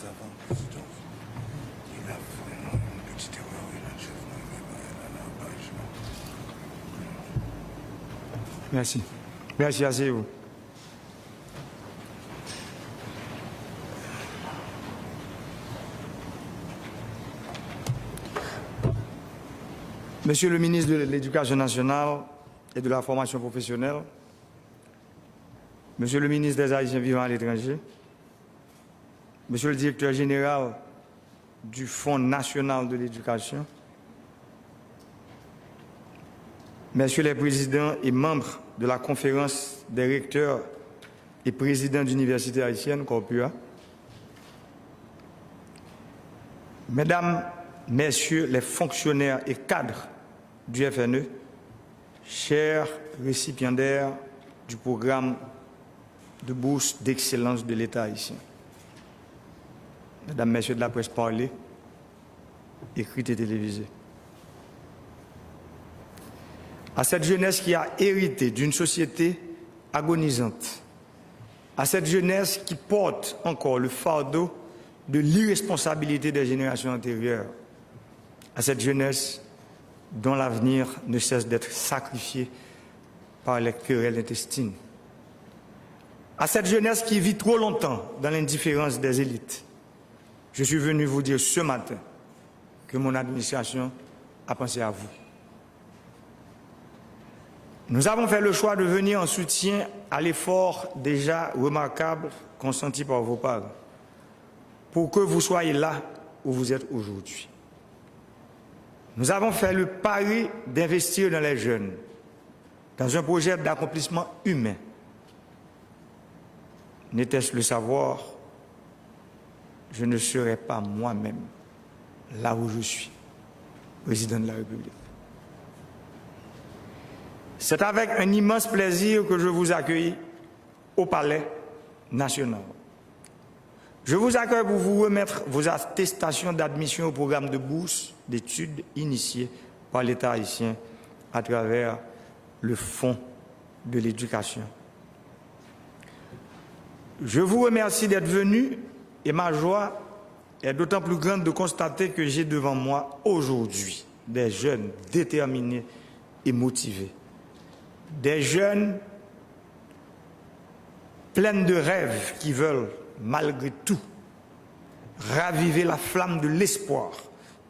avant, président, il a vraiment une petite erreur, il a chef, Merci. Merci, asseyez-vous. Monsieur le ministre de l'Éducation nationale et de la formation professionnelle, Monsieur le ministre des Haïtiens vivant à l'étranger, Monsieur le directeur général du Fonds national de l'éducation, Messieurs les présidents et membres de la conférence des recteurs et présidents d'universités haïtiennes, Corpua, Mesdames, Messieurs les fonctionnaires et cadres du FNE, chers récipiendaires du programme de bourse d'excellence de l'État haïtien, Mesdames, Messieurs de la presse parlée, écrite et télévisée, à cette jeunesse qui a hérité d'une société agonisante, à cette jeunesse qui porte encore le fardeau de l'irresponsabilité des générations antérieures, à cette jeunesse dont l'avenir ne cesse d'être sacrifié par les querelles intestines, à cette jeunesse qui vit trop longtemps dans l'indifférence des élites, je suis venu vous dire ce matin que mon administration a pensé à vous. Nous avons fait le choix de venir en soutien à l'effort déjà remarquable consenti par vos parents pour que vous soyez là où vous êtes aujourd'hui. Nous avons fait le pari d'investir dans les jeunes, dans un projet d'accomplissement humain. N'était-ce le savoir, je ne serais pas moi-même là où je suis, président de la République. C'est avec un immense plaisir que je vous accueille au Palais national. Je vous accueille pour vous remettre vos attestations d'admission au programme de bourse d'études initié par l'État haïtien à travers le Fonds de l'éducation. Je vous remercie d'être venus et ma joie est d'autant plus grande de constater que j'ai devant moi aujourd'hui des jeunes déterminés et motivés. Des jeunes pleins de rêves qui veulent, malgré tout, raviver la flamme de l'espoir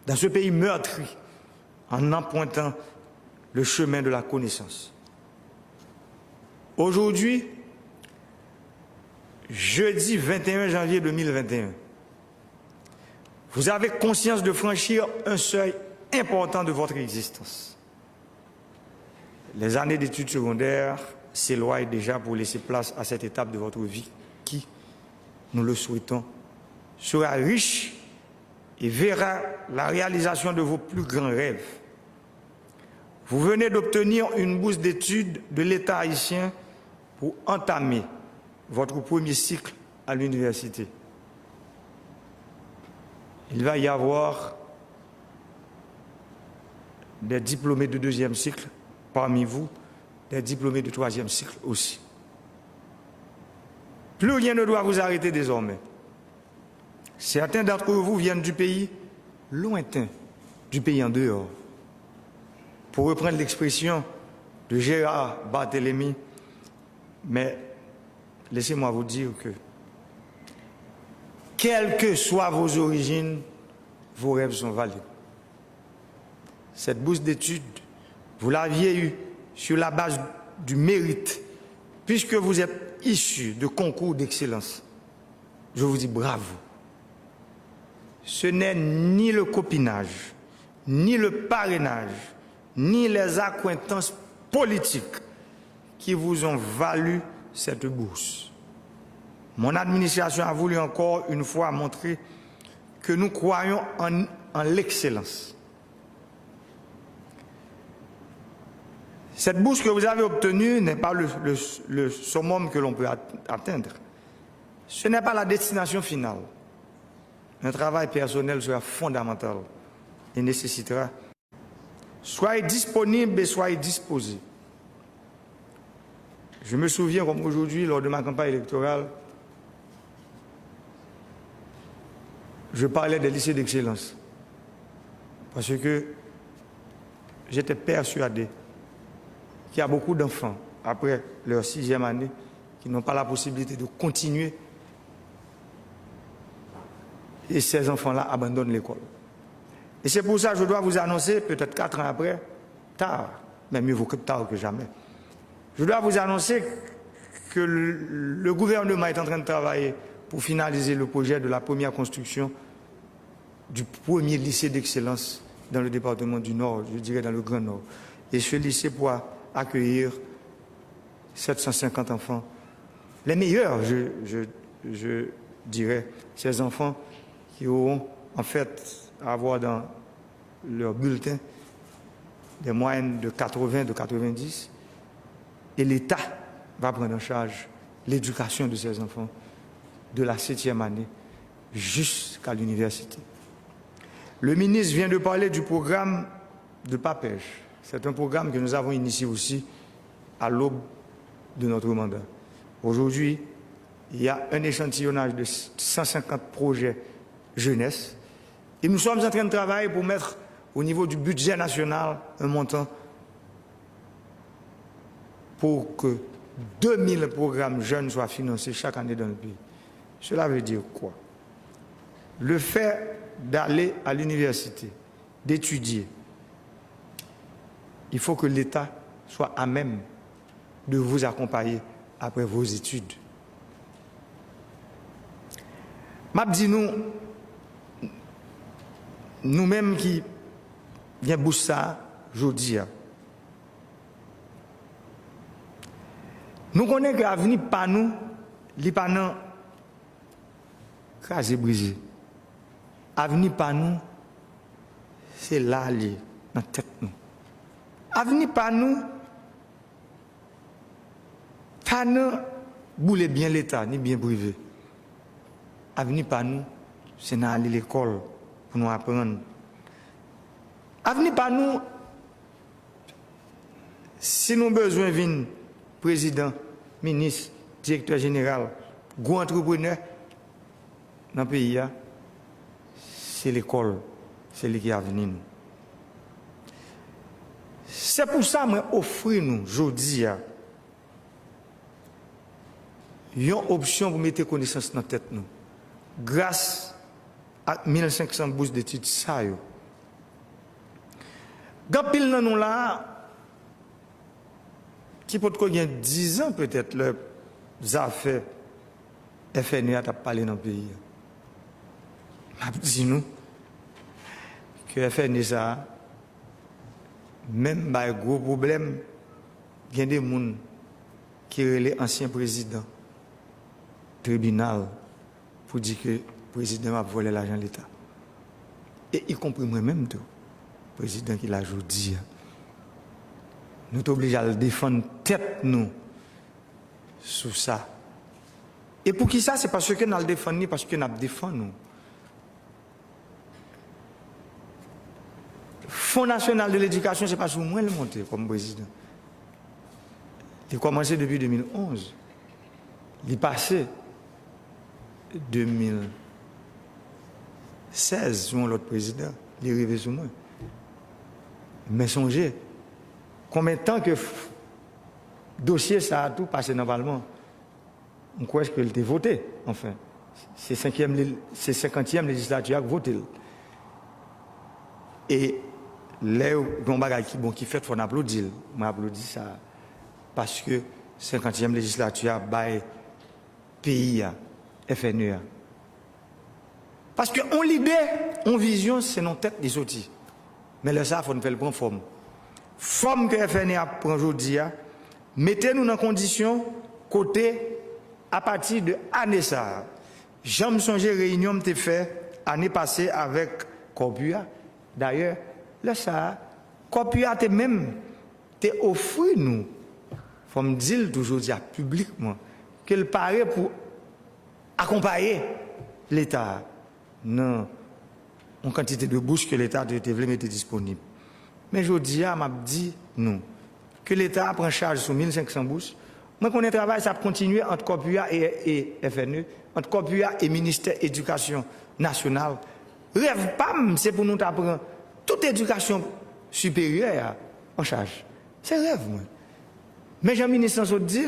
dans ce pays meurtri en empruntant le chemin de la connaissance. Aujourd'hui, jeudi 21 janvier 2021, vous avez conscience de franchir un seuil important de votre existence. Les années d'études secondaires s'éloignent déjà pour laisser place à cette étape de votre vie qui, nous le souhaitons, sera riche et verra la réalisation de vos plus grands rêves. Vous venez d'obtenir une bourse d'études de l'État haïtien pour entamer votre premier cycle à l'université. Il va y avoir des diplômés de deuxième cycle parmi vous, des diplômés de troisième cycle aussi. Plus rien ne doit vous arrêter désormais. Certains d'entre vous viennent du pays lointain, du pays en dehors. Pour reprendre l'expression de Gérard Barthélemy, mais laissez-moi vous dire que, quelles que soient vos origines, vos rêves sont valides. Cette bourse d'études, vous l'aviez eue sur la base du mérite, puisque vous êtes issus de concours d'excellence. Je vous dis bravo. Ce n'est ni le copinage, ni le parrainage, ni les accointances politiques qui vous ont valu cette bourse. Mon administration a voulu encore une fois montrer que nous croyons en l'excellence. Cette bourse que vous avez obtenue n'est pas le summum que l'on peut atteindre. Ce n'est pas la destination finale. Un travail personnel sera fondamental et nécessitera. Soyez disponibles et soyez disposés. Je me souviens comme aujourd'hui, lors de ma campagne électorale, je parlais des lycées d'excellence. Parce que j'étais persuadé qu'il y a beaucoup d'enfants, après leur 6e année, qui n'ont pas la possibilité de continuer. Et ces enfants-là abandonnent l'école. Et c'est pour ça que je dois vous annoncer, peut-être 4 ans après, tard, mais mieux vaut que tard que jamais, je dois vous annoncer que le gouvernement est en train de travailler pour finaliser le projet de la première construction du premier lycée d'excellence dans le département du Nord, je dirais dans le Grand Nord. Et ce lycée pourra accueillir 750 enfants. Les meilleurs, je dirais, ces enfants qui auront en fait à avoir dans leur bulletin des moyennes de 80, de 90. Et l'État va prendre en charge l'éducation de ces enfants de la 7e année jusqu'à l'université. Le ministre vient de parler du programme de PAPEJ. C'est un programme que nous avons initié aussi à l'aube de notre mandat. Aujourd'hui, il y a un échantillonnage de 150 projets jeunesse. Et nous sommes en train de travailler pour mettre au niveau du budget national un montant pour que 2000 programmes jeunes soient financés chaque année dans le pays. Cela veut dire quoi? Le fait d'aller à l'université, d'étudier, il faut que l'État soit à même de vous accompagner après vos études. M'a dit nous-mêmes qui bien bouche ça, aujourd'hui, nous connaissons que l'avenir pas nous, li pas nan crasé brisé. Avenir pas nous, c'est là li dans tête nous. Avenir pas nous, pas nous boule bien l'État ni bien privé. Avenir pas nous, c'est dans aller l'école pour nous apprendre. Avenir pas nous, si nous avons besoin de président, ministre, directeur général, gros entrepreneur dans le pays, c'est l'école, c'est lui qui a venu nous. C'est pour ça que je offre nous, aujourd'hui, une option pour mettre connaissance dans la tête nous. Grâce à 1500 bourses d'études, ça y est. Quand pile dans nous là, qui peut être 10 ans peut-être, les affaires FNE a parlé dans le pays. Je dis nous que FNE ça, même un gros problème, il y a des gens qui sont les anciens présidents tribunal pour dire que le président a volé l'argent de l'État. Et y compris moi-même, le président qui l'a dit. Nous sommes obligés à le défendre tête nous sur ça. Et pour qui ça? C'est parce que nous le défendons, parce que nous le défendons. Le Fonds national de l'éducation, ce n'est pas sur moi le monter comme président. Il a commencé depuis 2011. Il est passé 2016 sur l'autre président. Il est arrivé sur moi. Mais songez, combien de temps que le dossier ça a tout passé dans le Parlement? On croit qu'il a été voté, enfin. C'est 50e législature qui a voté. Et les gens qui fait, il faut applaudir. Je m'applaudis ça. Parce que 50e législature a baillé pays, FNE. Parce qu'on l'idée, on vision, c'est nos têtes des outils. Mais là, ça, il faut nous faire le prendre forme. Forme que FNE prend aujourd'hui, mettez-nous dans condition côté à partir de l'année ça. J'aime songer réunion que fait l'année passée avec Corpua. D'ailleurs, là ça, Corpua te même te offert nous, faut me dire toujours publiquement, qu'elle paraît pour accompagner l'État dans une quantité de bourses que l'État devait mettre disponible. Mais je dis, m'a dit nous que l'État prend charge sur 1500 bourses, Moi, qu'on travail, ça continue entre Corpua et FNE, entre Corpua et ministère de l'Éducation nationale. Rêve pas, c'est pour nous apprendre toute éducation supérieure en charge. C'est rêve, moi. Mais Jean-Ministre Sansot dit,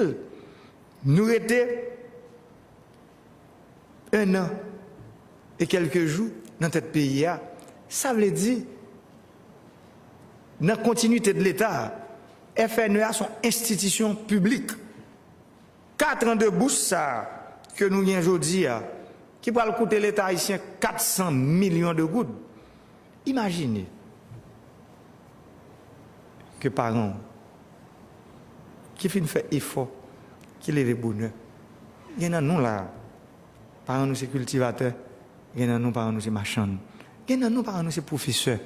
nous étions 1 an et quelques jours dans ce pays. Ça veut dire, dans la continuité de l'État, FNEA sont institutions publiques. 4 ans de bourse, ça, que nous avons aujourd'hui, qui va coûter l'État haïtien 400 millions de gouttes. Imaginez que parents qui finissent faire effort, qui lèvent bonheur. Il y en a nous là, parents nous c'est cultivateurs, il y en a nous parents nous c'est marchands, il y en a nous parents nous c'est professeurs.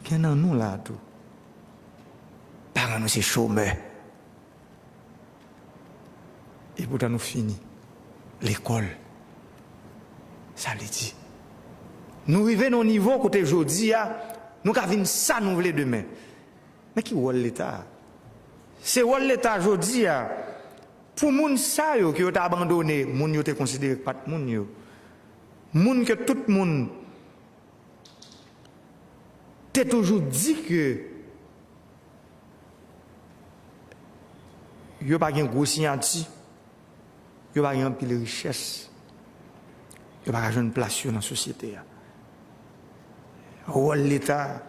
Il y en a nous là tout. Parents nous c'est chômeurs. Et pourtant nous finissons l'école. Ça le dit. Nous arrivons au niveau côté aujourd'hui, nous avons ça nous voulons demain. Mais qui est l'État? C'est l'État aujourd'hui. Pour les gens qui ont abandonné, les gens qui ont considéré pas de monde. Les gens que tout le monde t'a toujours dit que il n'y a pas de gros signature, il n'y a pas de pile de richesse, il n'y a pas de place dans la société. L'État,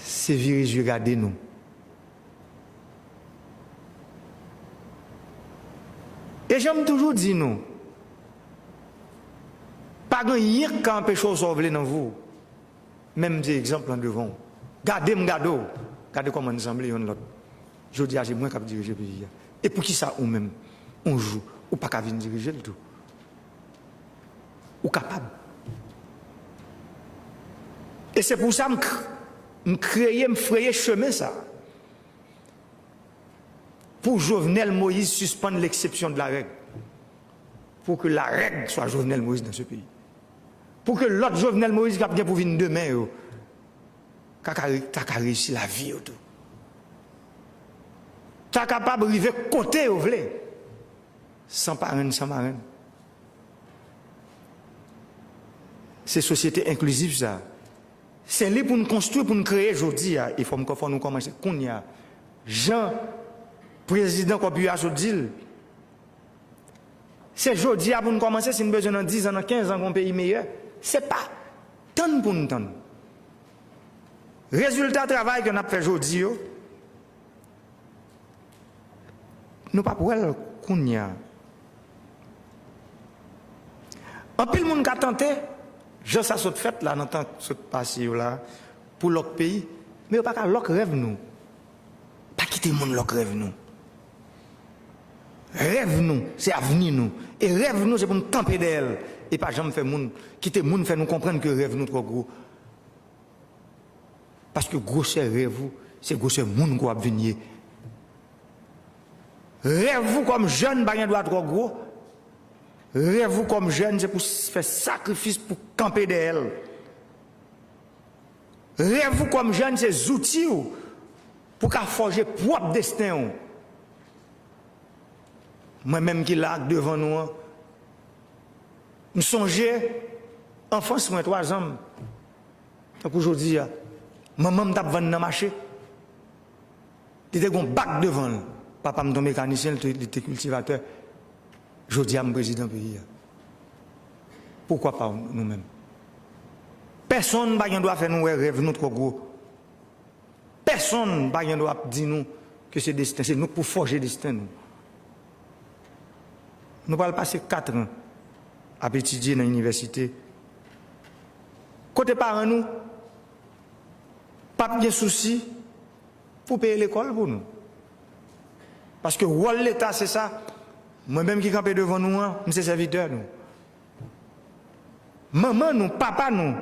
c'est virer les yeux, regarder nous. Et j'aime toujours dire nous, pas de rien qui empêche de sauver dans vous. Même des exemples en devant. Gardez comment nous semblons l'autre. Je dis à c'est moi qui dirige le pays. Et pour qui ça ou même, on joue, ou pas qu'à venir diriger le tout. Ou capable. Et c'est pour ça que je crée, je fraye chemin ça. Pour Jovenel Moïse suspendre l'exception de la règle. Pour que la règle soit Jovenel Moïse dans ce pays. Pour que l'autre Jovenel Moïse qui a bien pour venir demain, tu as réussi la vie. Tu es capable d'arriver côté au voulez. Sans parrain, sans marraine. C'est société inclusive ça. C'est là pour nous construire, pour nous créer aujourd'hui. Il faut que nous commencer. Jean, président Corpua Sodil, c'est aujourd'hui pour nous commencer, si nous avons besoin de 10 ans, dans 15 ans, qu'on pays meilleur. Ce n'est pas tant pour nous. Résultat du travail que nous avons fait aujourd'hui, nous ne pouvons pas voir qu'on y a. En pile, monde qui a tenté, je ça saute fait là, dans le temps que passé là, pour l'autre pays, mais pas qu'à l'autre rêve nous. Pas quitter le monde l'autre rêve nous. Rêve nous, c'est avenir nous. Et rêve nous, c'est pour nous camper d'elle. Et pas jamais faire monde, quitter le monde, faire nous comprendre que rêve nous trop gros. Parce que gros c'est rêve vous, c'est gros c'est monde qui va venir. Rêve vous comme jeune, bah rien doit trop gros. Rêve vous comme jeune, c'est pour faire sacrifice pour camper d'elle. Rêve vous comme jeune, c'est outils pour forger propre destin. Moi-même qui là devant nous, je songeais, enfance, moi 3 ans. Donc aujourd'hui, maman m'a vendu dans le marché. Il était un bac devant. Papa m'a mécanicien, il était cultivateur. Je dis à mon président du pays. Pourquoi pas nous-mêmes? Personne ne doit faire nous rêve, nous trop gros. Personne ne doit dire nous que c'est destin. C'est nous pour forger destin. Nous allons passer 4 ans à étudier dans l'université. Côté parents, nous, pas de souci pour payer l'école pour nous. Parce que l'État, c'est ça. Moi-même qui campe devant nous, c'est serviteur. Nous. Maman, nous, papa, nous,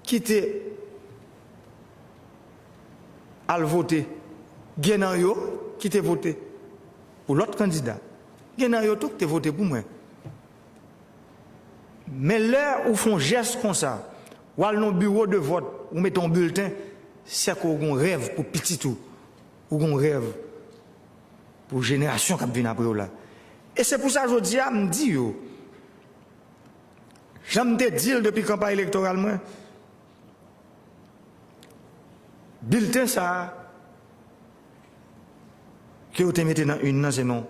qui était à voter, Genayo, qui était voté pour l'autre candidat. Genayo, tout qui voté pour moi. Mais l'heure où font geste comme ça, ou aller dans le bureau de vote, ou mettre un bulletin, c'est qu'on a un rêve pour petit tout, ou un rêve pour la génération qui vient après là. Et c'est pour ça que je dis, je me dis, j'aime te dire depuis la campagne électorale, moi, bulletin ça, que vous te mettez dans une, c'est non.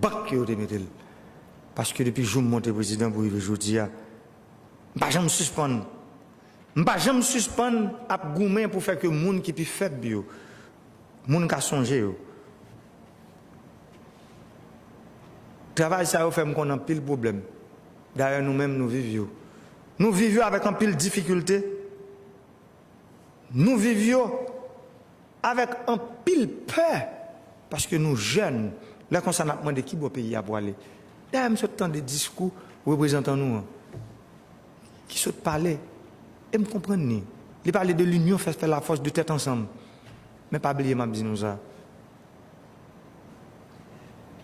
Bac que vous te mettez. Parce que depuis que je monte président pour le jour, je ne vais jamais suspendre. Je ne vais jamais suspendre à goumer pour faire que les gens qui sont faibles, les gens qui ont songé. Le travail, ça fait qu'on a un pile problème. D'ailleurs, nous-mêmes, nous vivions. Nous vivions avec un pile de difficultés. Nous vivions avec un pile peur. Parce que nous, jeunes, là, quand ça n'a pas demandé qui va pays à pour aller. D'ailleurs, je temps des discours représentant nous, qui sont parler. Et me comprendre. Ils parlent de l'union, faire la force de tête ensemble. Mais pas oublier ma dit nous ça.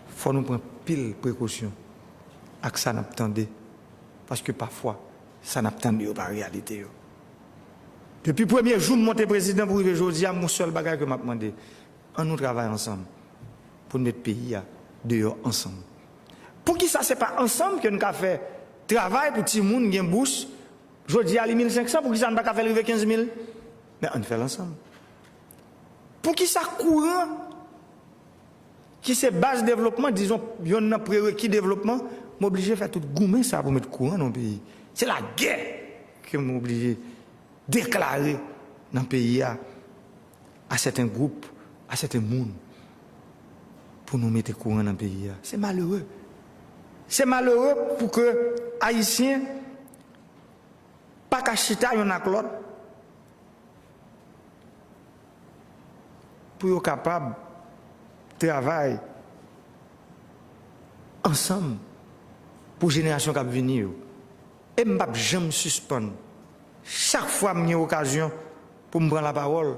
Il faut nous prendre pile précaution. Avec ça, n'a pas parce que parfois, ça n'a pas par réalité. Depuis le premier jour, je suis président pour arriver aujourd'hui, mon seul bagage que je m'ai demandé, on nous travaille ensemble pour notre pays dehors ensemble. Pour qui ça, ce n'est pas ensemble que nous avons fait travail pour tout le monde qui a une bourse. Je dis à 1500, pour qui ça ne va pas faire 15 000? Mais on fait ensemble. Pour qui ça courant, qui c'est base développement, disons, il y a un prérequis développement, m'obliger à faire tout goumer ça pour mettre courant dans le pays. C'est la guerre que m'obliger à déclarer dans le pays à certains groupes, à certains mondes, pour nous mettre courant dans le pays. C'est malheureux. C'est malheureux pour que les Haïtiens, pas qu'à chita, y'en a l'autre, pour être capable de travailler ensemble pour la génération qui va venir. Et je ne vais jamais suspendre. Chaque fois que j'ai l'occasion pour me prendre la parole,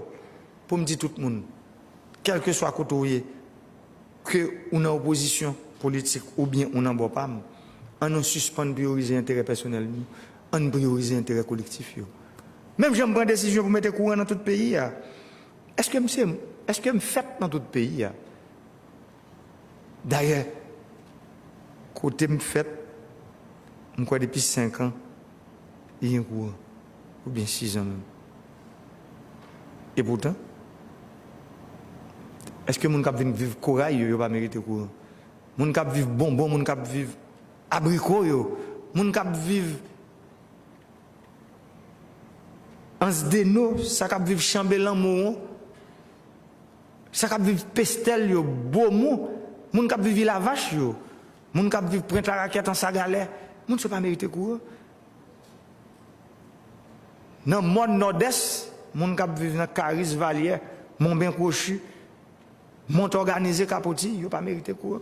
pour me dire tout le monde, quel que soit le côté, que on a opposition politique ou bien on n'en pas, on ne suspend prioriser l'intérêt personnel, on priorise l'intérêt collectif. Même si je prends une décision pour mettre courant dans tout le pays, est-ce que je me fais dans tout le pays? D'ailleurs, côté me fait, je crois depuis 5 ans, il y a un courant, ou bien 6 ans même. Et pourtant, est-ce que les gens qui vivent corail, ils ne pas mériter courant? Les gens qui vivent bonbon, les gens qui vivent abricot, les gens qui vivent ansdeno, ça qui vivent chambellan, moron, ça qui vivent pestel, beaumont, les gens qui vivent la vache, les gens qui vivent prendre la raquette en sagalais, les gens ne pas mériter courant. Dans le monde nord-est, les gens qui vivent dans Caris, Valier, Montbain-Crochu, Mont-Organisé, Capoti, ils ne pas mérité courant.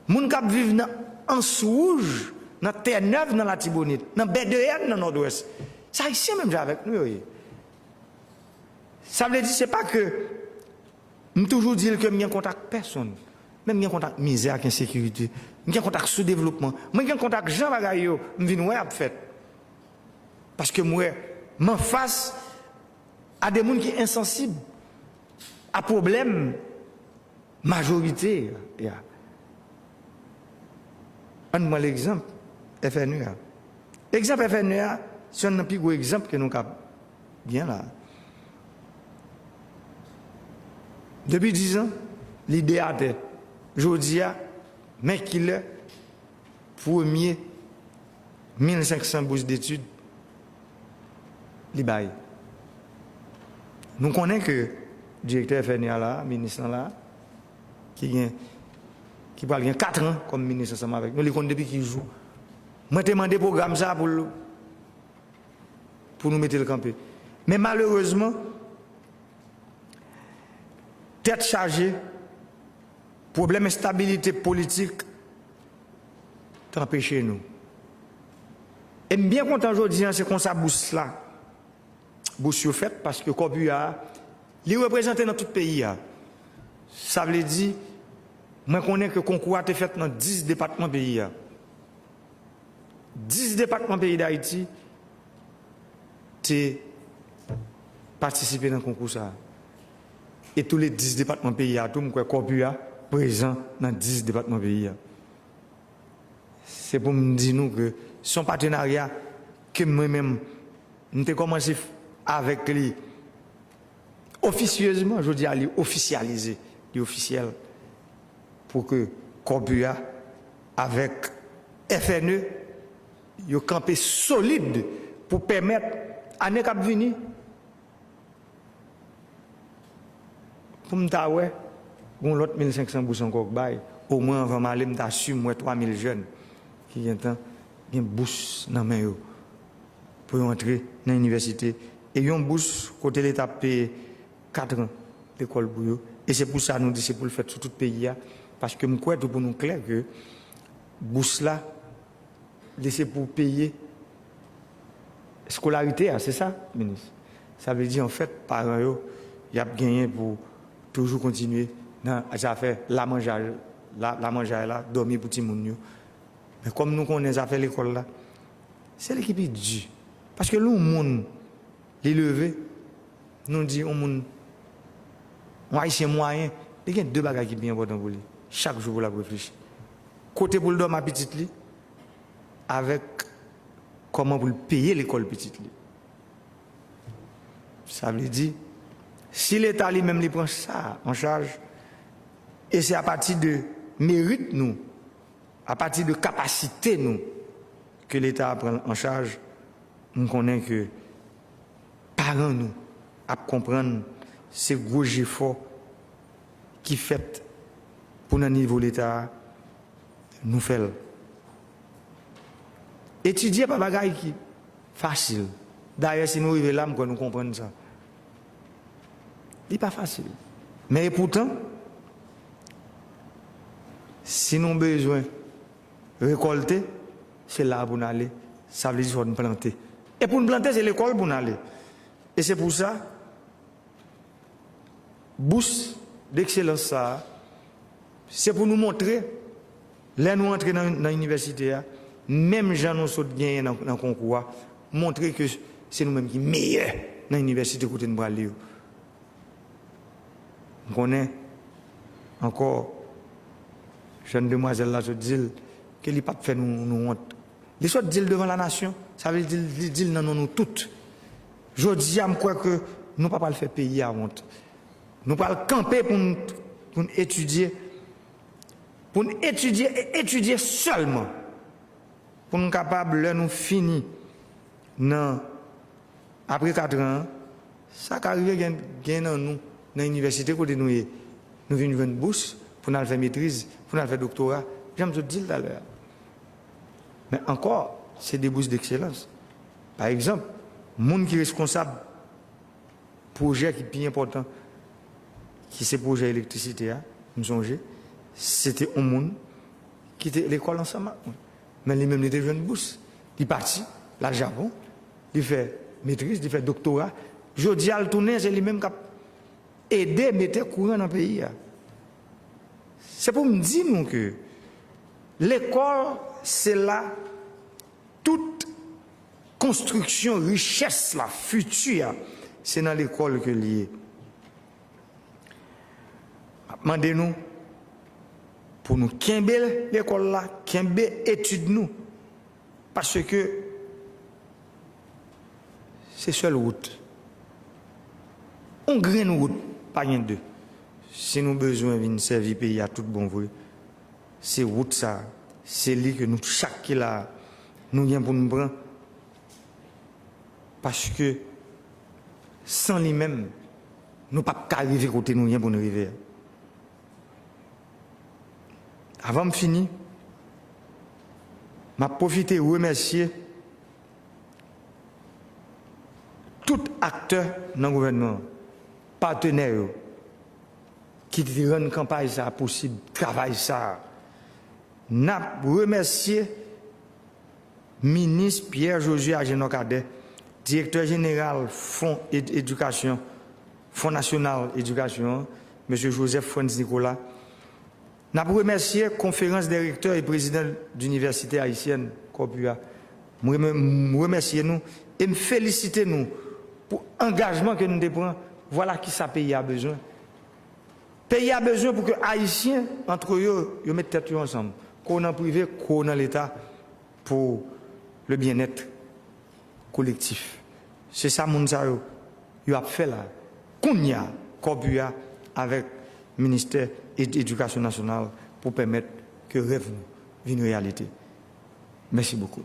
Les gens qui vivent dans Anse-Rouge, dans Terre-Neuve, dans la Tibonite, dans Bédéenne, dans le nord-ouest. Ça ici même avec nous. Ça veut dire, ce n'est pas que je toujours dire que je n'ai contact personne. Même je contact misère avec insécurité. Je contact sous-développement. Je contact Jean Bagayo. Je viens à fait. Parce que moi, je face à des gens qui sont insensibles à problème majorité. Donne-moi l'exemple FNUA. Exemple FNUA, c'est un plus gros exemple que nous avons bien là. Depuis 10 ans, l'idée a été, je dis, mais qu'il est premier 1500 bourses d'études, l'IBAI. Nous connaissons que le directeur FNUA là, ministre là, qui parle 4 ans comme ministre ensemble avec nous, les comptes depuis qu'il joue. Moi, j'ai demandé programme ça pour nous mettre le campé. Mais malheureusement, tête chargée, problème de stabilité politique, t'empêche nous. Et bien content aujourd'hui, c'est qu'on ça bourse là. Bourse fait parce que Corpua, il est représenté dans tout le pays. Ça veut dire, moi, je connais que le concours a été fait dans 10 départements du pays. 10 départements pays d'Haïti ont participé dans le concours. Ça. Et tous les 10 départements pays, tout le corps présent dans 10 départements pays. C'est pour me dire nous que son partenariat, que moi-même, nous avons commencé avec lui officieusement, je dis à lui officialiser, lui officiel, pour que Corpua, avec FNE, yo campé solide pour permettre à ne cap venir pour m'ta ouais gon l'autre 1500 bourses encore bail au moins avant m'aller m'ta su moi 3000 jeunes qui entend une bourse dans main yo pour entrer dans l'université et une bourse côté l'état paye 4 ans d'école pour yo et c'est pour ça nous dit c'est pour le faire sur tout pays parce que me crois pour nous clair que bourse là laisser pour payer scolarité, c'est ça, ministre. Ça veut dire en fait, parents, ils ont gagné pour toujours continuer dans ça fait la manger là, dormir pour tout le monde. Mais comme nous connaissons ça fait l'école là, c'est l'équipe qui dit. Parce que nous, monde, les levés, nous dit au monde, on haïtien moyen, il y a deux bagages qui sont bien importants pour lui. Chaque jour, vous la réfléchir. Côté pour le dormir petite li, avec comment vous payer l'école petite. Ça veut dire, si l'État lui-même prend ça en charge, et c'est à partir de mérite nous, à partir de capacité nous, que l'État prend en charge, nous connaissons que parents nous, à comprendre ces gros efforts qui fait pour le niveau de l'État, nous faisons. Étudier pas bagaille qui facile. D'ailleurs, si nous arrivons là, nous comprenons ça. Ce n'est pas facile. Mais pourtant, si nous avons besoin de récolter, c'est là pour nous aller. Ça veut dire qu'il faut nous planter. Et pour nous planter, c'est l'école pour nous aller. Et c'est pour ça, bourse d'excellence, c'est pour nous montrer, là nous entrer dans l'université, même gens nous sommes gagnés dans le concours, montrer que c'est nous-mêmes qui sommes meilleurs dans l'université côté de Bralio. On connaît encore, jeune demoiselle là, je dis qu'elle n'a pas fait nous honte. Les autres disent devant la nation, ça veut dire dans nous toutes. Je dis, je crois que nous ne pouvons pas le faire payer à honte. Nous ne pouvons pas camper pour étudier. Pour étudier et étudier seulement. Pour nous capables de nous finir après 4 ans, ça qui arrive dans nous, dans l'université, côté nous venons une bourse pour nous faire maîtrise, pour nous faire doctorat. J'aime te dire tout à l'heure. Mais encore, c'est des bourses d'excellence. Par exemple, le monde qui est responsable, projet qui est plus important, qui c'est le projet d'électricité, nous songez, c'était un monde qui était l'école ensemble. Mais les mêmes étaient jeunes bourses. Il est parti, là, Japon, il fait maîtrise, il fait doctorat. Je dis à le tourner, c'est lui-même qui a aidé à mettre courant dans le pays. C'est pour me dire nous, que l'école, c'est là toute construction, richesse, la future, c'est dans l'école que lié. Demandez-nous pour nous quimber l'école là, quimber études nous, parce que c'est seule route. On graine route, pas rien de. Si nous avons besoin de servir le pays à tout bon vrai, c'est route ça, c'est lui que nous, chaque qui là, nous vient pour nous prendre. Parce que sans lui-même, nous ne pouvons pas arriver côté nous vient pour nous arriver. Avant de finir, je vais profiter de remercier tout acteur dans le gouvernement, partenaires, qui rendent la campagne ça possible, travail ça. Je remercier le ministre Pierre-Josué Agéno-Cadet, directeur général Fonds éducation, Fonds national éducation, M. Joseph Franz Nicolas. Je remercier la conférence des recteurs et présidents d'université haïtienne, Corpua, Je remercie nous et me féliciter nous pour l'engagement que nous prenons. Voilà qui ça pays a besoin. Le pays a besoin pour que les Haïtiens, entre eux, ils mettent tête ensemble. Qu'on en privé, qu'on en l'État, pour le bien-être collectif. C'est ça, mon Zaro, il a fait là. Qu'on y a, Corbuya, avec le ministère de l'Éducation nationale, pour permettre que le rêve vienne réalité. Merci beaucoup.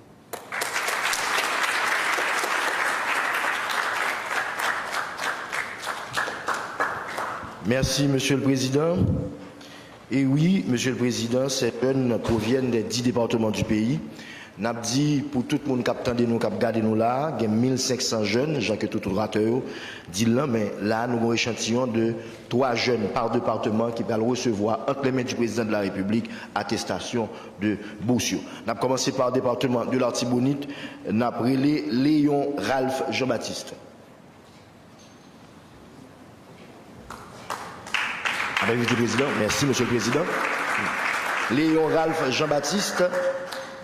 Merci, Monsieur le Président. Et oui, Monsieur le Président, ces jeunes proviennent des 10 départements du pays. N'a dit pour tout le monde qui a nous, qui a gardé nous là, il y a 1500 jeunes, Jacques tout le rateur dit là, mais là, nous avons un échantillon de 3 jeunes par département qui vont recevoir entre les mains du président de la République attestation de bourse. Nous avons commencé par le département de l'Artibonite, nous avons appelé Léon Ralph Jean-Baptiste. Monsieur le Président, merci Monsieur le Président. Léon Ralph Jean-Baptiste,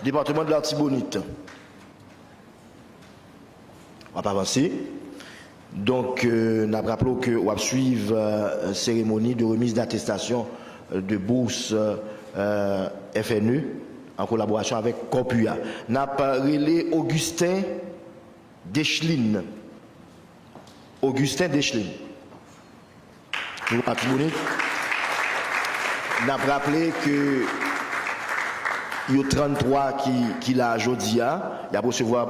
département de l'Artibonite. On va pas avancer. Donc, nous rappelons que on va suivre une cérémonie de remise d'attestation de bourse FNE en collaboration avec Corbuya. Nous avons parlé Augustin Deschlin. Augustin Deschlin. Toujours Artibonite. Nous avons rappelé que il y a 33 qui l'a aujourd'hui, il y a recevoir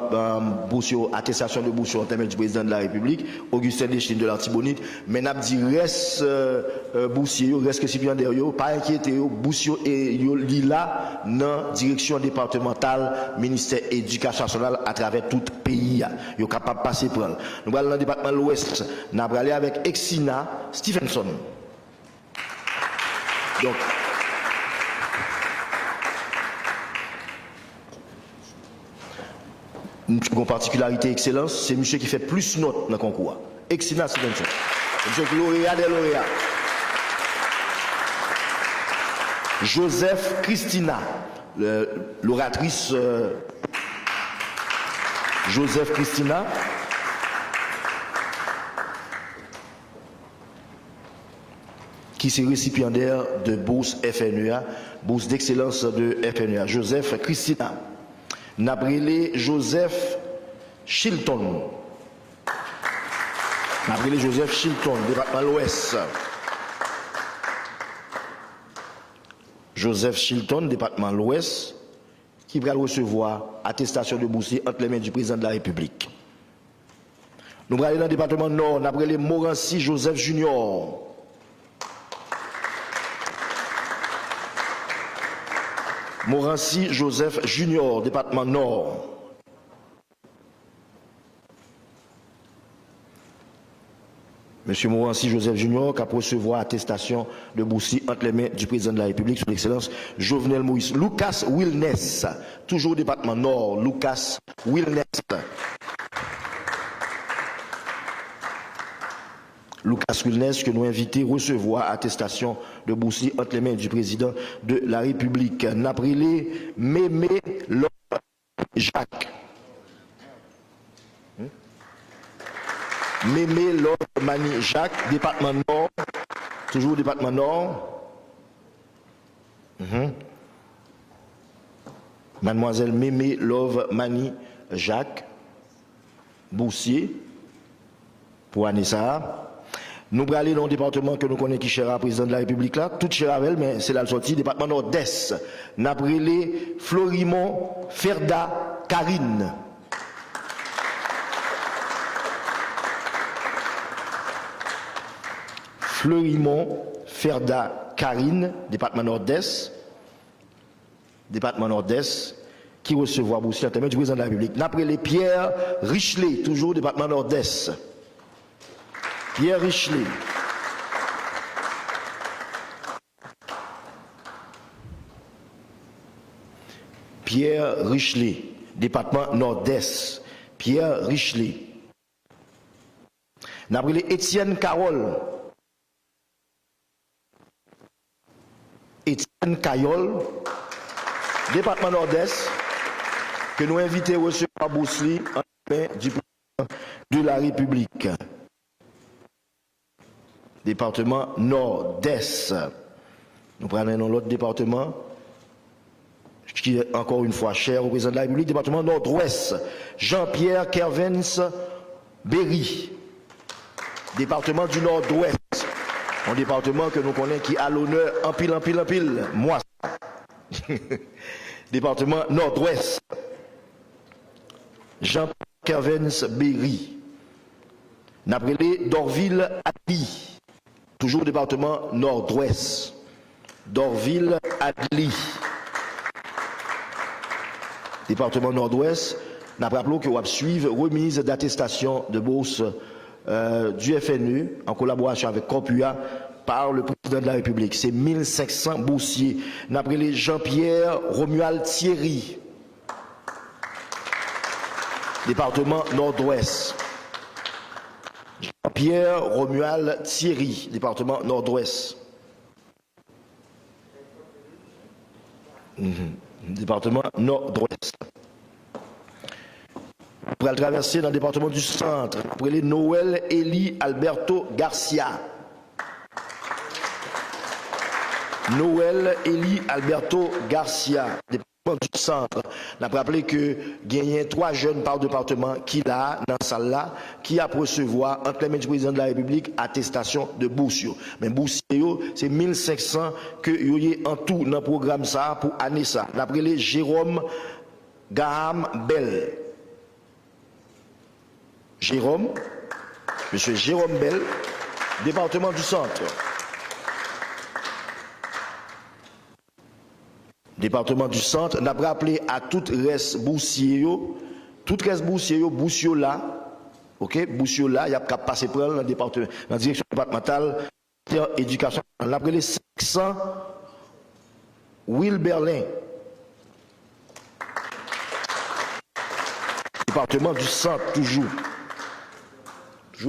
attestation de bourse en termes du président de la République, Augustin Deschlin de l'Artibonite, mais nous avons dit reste boursier, reste récipiendaire, pas inquiété, boursier et là dans la direction départementale, ministère de l'Éducation nationale à travers tout le pays. Ils sont capables de passer pour. Nous allons dans le département de l'Ouest, nous allons aller avec Exina Stevenson. Donc, une particularité excellence, c'est monsieur qui fait plus notes dans le concours. Excellent, c'est comme ça. Monsieur qui lauréat des lauréats. Joseph Christina, l'oratrice Joseph Christina. Qui est récipiendaire de bourse FNEA, bourse d'excellence de FNEA. Joseph Christina. Nabrélé Joseph Chilton. Nabrélé Joseph Chilton, département de l'Ouest. Joseph Chilton, département de l'Ouest, qui va recevoir attestation de boursier entre les mains du président de la République. Nous allons aller dans le département Nord, Nabrélé Morancy Joseph Junior. Morancy Joseph Junior, département Nord. Monsieur Morancy Joseph Junior qui a recevoir attestation de boursier entre les mains du président de la République sous l'excellence Jovenel Moïse. Lucas Wilness, toujours département Nord. Lucas Wilness. Lucas Wilness que nous invitons à recevoir attestation de boursier entre les mains du président de la République. Naprilé Mémé Love Jacques. Mémé Love Mani Jacques, département Nord. Toujours département Nord. Mademoiselle Mémé Love Mani Jacques, boursier pour Anissa. Nous allons aller dans le département que nous connaissons qui cher président de la République là, tout cher avec, mais c'est là le sorti, département Nord-Est. Nabrélé Florimond Ferda Karine. Florimond Ferda Karine, département Nord-Est. Département Nord-Est, qui recevra boursier en termes du président de la République. Nabrélé Pierre Richelet, toujours département Nord-Est. Pierre Richelet. Pierre Richelet, département Nord-Est. Pierre Richelet. Nabrélé Étienne Carole. Étienne Cayol, département Nord-Est, que nous invitons à recevoir Bousli en main du président de la République. Département Nord-Est. Nous prenons l'autre département qui est encore une fois cher au président de la République, département Nord-Ouest. Jean-Pierre Kervens Berry. Département du Nord-Ouest. Un département que nous connaissons qui a l'honneur en pile. Moi. Département Nord-Ouest. Jean-Pierre Kervens Berry. Naprélé Dorville Adli. Toujours département Nord-Ouest. Dorville Adli. Département Nord-Ouest. Nous rappelons que va suivre remise d'attestation de bourse du FNU en collaboration avec Corpua par le président de la République. C'est 1500 boursiers. Nous appelons Jean-Pierre Romuald Thierry. Département Nord-Ouest. Jean-Pierre Romuald Thierry, département Nord-Ouest. Département Nord-Ouest. Pour le traverser dans le département du Centre, après les Noël Eli Alberto Garcia. Noël Eli Alberto Garcia, département du Centre. On a rappelé que il y a 3 jeunes par département qui là, dans salle là, qui a recevoir entre les mains du président de la République attestation de bourse. Mais bourse, c'est 1500 que y a en tout dans le programme ça pour année ça. On a appelé Jérôme Gaham Bell. Monsieur Jérôme Bell, département du Centre. Département du Centre, on a rappelé à tout reste boursier, boursier là, ok, boursier là, il y a qu'à passer pour dans le département, dans la direction départementale, éducation. On a appelé 500 Will Berlin. Département du Centre, toujours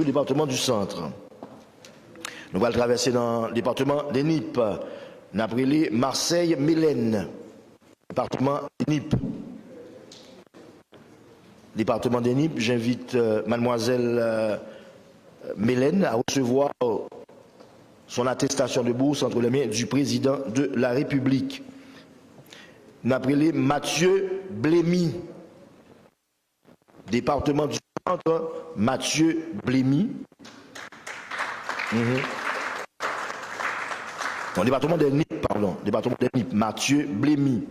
département du Centre. Nous allons traverser dans le département des NIP. On a appelé Marseille Mélène. Département des NIP. Département des NIP, j'invite mademoiselle Mélène à recevoir son attestation de bourse entre les mains du président de la République. On a appelé Mathieu Blémy. Département du Centre, Mathieu Blémy. Non, département des NIP, pardon. Département des NIP, Mathieu Blémy.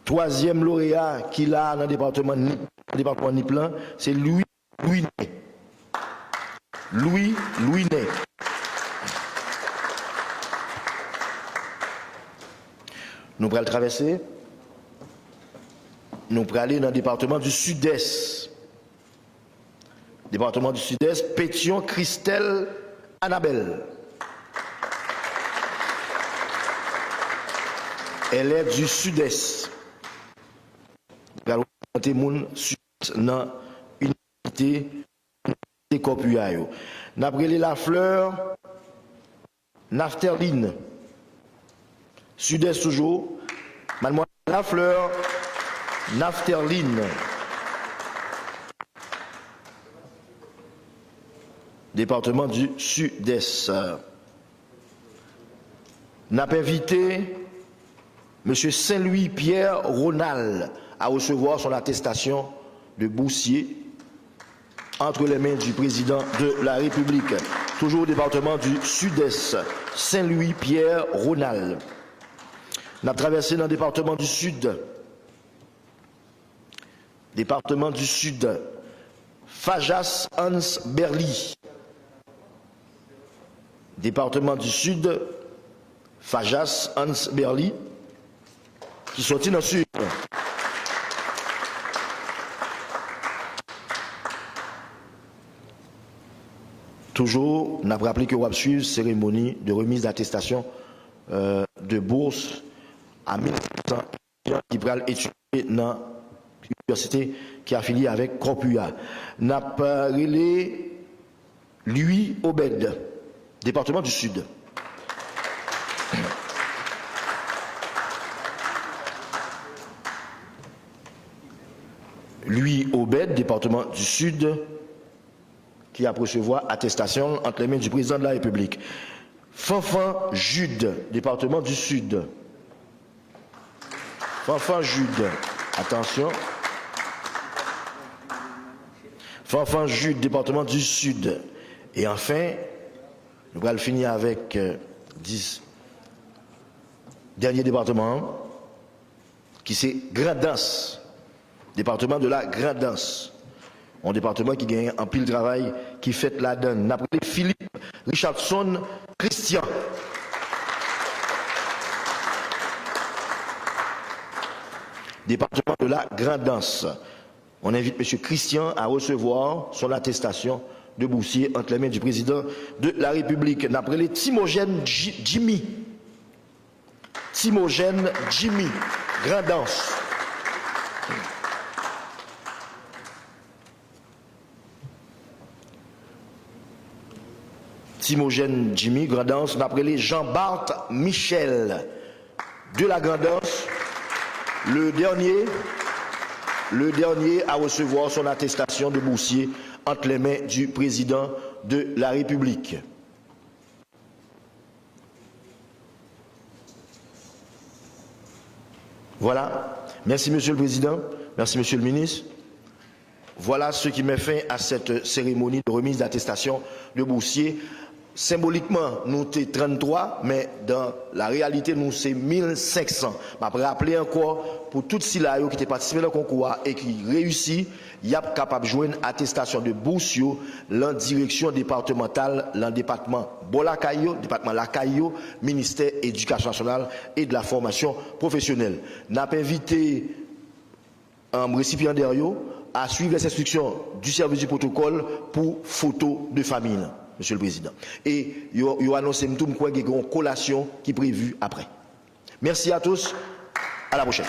3e lauréat qu'il a dans le département NIP, c'est Louis Ney. Louis Ney. Nous allons le traverser. Nous allons aller dans le département du Sud-Est. Département du Sud-Est, Pétion Christelle Annabelle. Elle est du Sud-Est. Nous allons dans une unité de Corpua. Nous avons la fleur Nafterline. Sud-Est toujours. Mademoiselle la fleur Nafterline. Département du Sud-Est. Nous avons invité M. Saint-Louis Pierre Ronald à recevoir son attestation de boursier entre les mains du président de la République. Toujours au département du Sud-Est. Saint-Louis Pierre Ronald. Nous avons traversé dans le département du Sud. Département du Sud. Fajas Hans Berly. Département du Sud. Fajas Hans Berly. Qui sont dans le Sud. Toujours, nous avons rappelé que nous avons suivi une cérémonie de remise d'attestation de bourse à 1500 qui pourraient étudier dans l'université qui est affiliée avec Corpua. Nous avons parlé Louis Obed, département du Sud. Louis Obed, département du Sud, qui a recevoir attestation entre les mains du président de la République. Fanfan Jude, département du Sud. Fanfan Jude, attention. Fanfan Jude, département du Sud. Et enfin, nous allons finir avec 10 derniers départements, qui c'est Grand'Anse, département de la Grand'Anse. Un département qui gagne un pile de travail, qui fait la donne. Après Philippe Richardson Christian. Département de la Grand'Anse. On invite M. Christian à recevoir son attestation de boursier entre les mains du président de la République. D'après les Timogène Jimmy. Timogène Jimmy, Grand'Anse. Timogène Jimmy, Grand'Anse. D'après les Jean-Bart Michel de la Grand'Anse. Le dernier à recevoir son attestation de boursier entre les mains du président de la République. Voilà. Merci, Monsieur le Président. Merci, Monsieur le Ministre. Voilà ce qui met fin à cette cérémonie de remise d'attestation de boursier. Symboliquement, nous sommes 33, mais dans la réalité, nous sommes 1500. Je vais rappeler encore, pour tous ceux qui ont participé au concours et qui réussissent, il y a capable de jouer une attestation de bourse dans la direction départementale, dans le département Bolakayo, département Lakayo, ministère de l'Éducation nationale et de la formation professionnelle. Nous avons invité un récipiendaire à suivre les instructions du service du protocole pour photo de famille. Monsieur le Président. Et il y a annoncé qu'il y a une collation qui est prévue après. Merci à tous. À la prochaine.